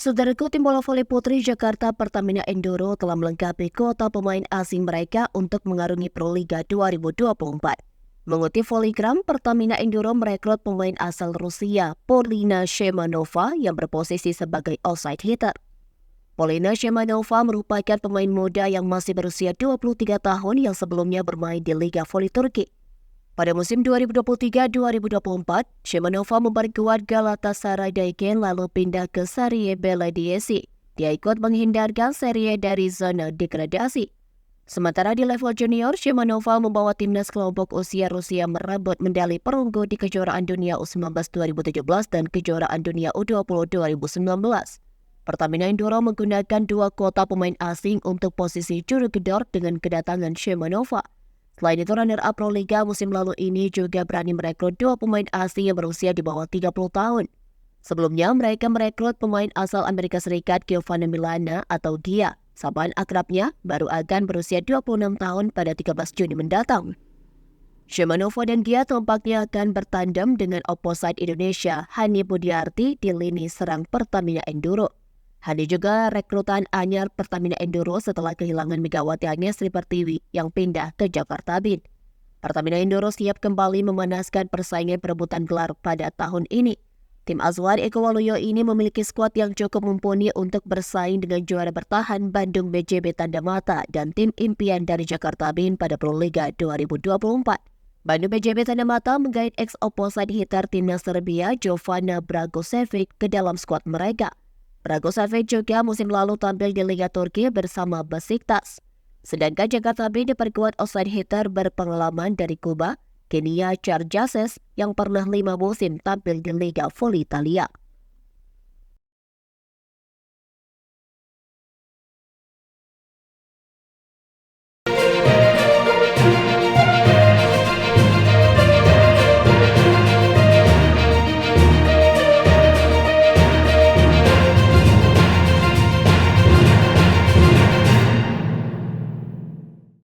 Saudaraku, tim bola voli putri Jakarta Pertamina Enduro telah melengkapi kuota pemain asing mereka untuk mengarungi Proliga 2024. Mengutip Voligram, Pertamina Enduro merekrut pemain asal Rusia, Polina Shemanova, yang berposisi sebagai outside hitter. Polina Shemanova merupakan pemain muda yang masih berusia 23 tahun yang sebelumnya bermain di Liga Voli Turki. Pada musim 2023-2024, Shemanova memperkuat Galatasaray Daiken lalu pindah ke Serie Belediyesi. Dia ikut menghindarkan Serie dari zona degradasi. Sementara di level junior, Shemanova membawa timnas kelompok usia Rusia merebut medali perunggu di kejuaraan dunia U19 2017 dan kejuaraan dunia U20 2019. Pertamina Enduro menggunakan dua kuota pemain asing untuk posisi juru gedor dengan kedatangan Shemanova. Selain itu, runner-up Proliga musim lalu ini juga berani merekrut dua pemain asing yang berusia di bawah 30 tahun. Sebelumnya, mereka merekrut pemain asal Amerika Serikat Giovanni Milana atau Gia. Sapaan akrabnya baru akan berusia 26 tahun pada 13 Juni mendatang. Shemanova dan Gia tampaknya akan bertandem dengan opposite Indonesia Hani Budiarti di lini serang Pertamina Enduro. Hani juga rekrutan anyar Pertamina Enduro setelah kehilangan Megawati Agnesri Pertiwi yang pindah ke Jakarta Bin. Pertamina Enduro siap kembali memanaskan persaingan perebutan gelar pada tahun ini. Tim Azwar Eko Waluyo ini memiliki skuad yang cukup mumpuni untuk bersaing dengan juara bertahan Bandung BJB Tanda Mata dan tim impian dari Jakarta Bin pada Proliga 2024. Bandung BJB Tanda Mata menggait ex-opposite hitter timnas Serbia Jovana Bragosevic ke dalam skuad mereka. Bragosevic juga musim lalu tampil di Liga Turki bersama Besiktas. Sedangkan Jakarta Bin diperkuat outside hitter berpengalaman dari Kuba, Kenia Charjases yang pernah 5 musim tampil di Liga Voli Italia.